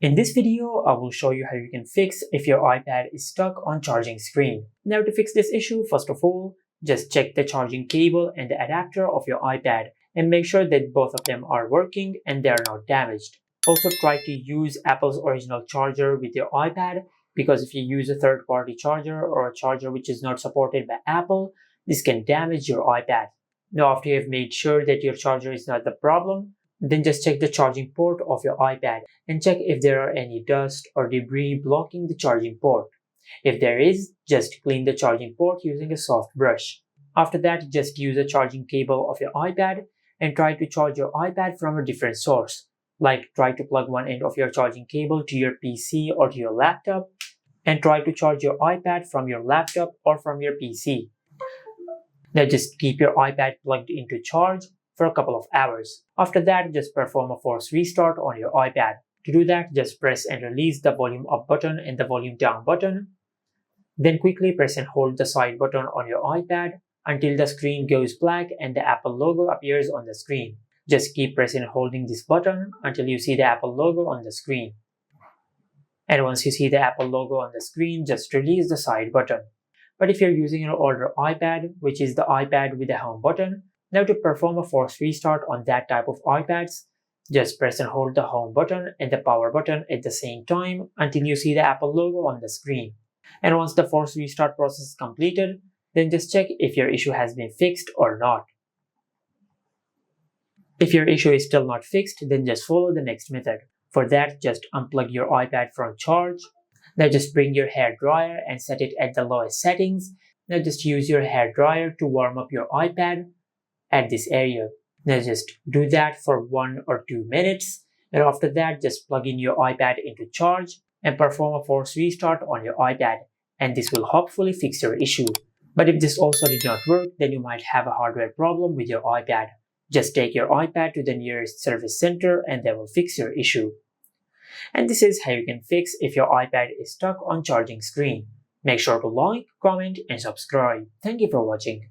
In this video, I will show you how you can fix if your iPad is stuck on charging screen. Now to fix this issue, first of all, just check the charging cable and the adapter of your iPad and make sure that both of them are working and they are not damaged. Also try to use Apple's original charger with your iPad, because if you use a third-party charger or a charger which is not supported by Apple, this can damage your iPad. Now after you have made sure that your charger is not the problem, then just check the charging port of your iPad and check if there are any dust or debris blocking the charging port. If there is, just clean the charging port using a soft brush. After that, just use a charging cable of your iPad and try to charge your iPad from a different source. Like try to plug one end of your charging cable to your PC or to your laptop, and try to charge your iPad from your laptop or from your PC. Now just keep your iPad plugged into charge for a couple of hours. After that, just perform a force restart on your iPad. To do that, just press and release the volume up button and the volume down button. Then quickly press and hold the side button on your iPad until the screen goes black and the Apple logo appears on the screen. Just keep pressing and holding this button until you see the Apple logo on the screen. And once you see the Apple logo on the screen, just release the side button. But if you're using an older iPad, which is the iPad with the home button, now to perform a force restart on that type of iPads, just press and hold the home button and the power button at the same time until you see the Apple logo on the screen. And once the force restart process is completed, then just check if your issue has been fixed or not. If your issue is still not fixed, then just follow the next method. For that, just unplug your iPad from charge. Now just bring your hair dryer and set it at the lowest settings. Now just use your hair dryer to warm up your iPad at this area. Now just do that for 1 or 2 minutes, and after that just plug in your iPad into charge and perform a force restart on your iPad, and this will hopefully fix your issue. But if this also did not work, then you might have a hardware problem with your iPad. Just take your iPad to the nearest service center and they will fix your issue. And this is how you can fix if your iPad is stuck on charging screen. Make sure to like, comment and subscribe. Thank you for watching.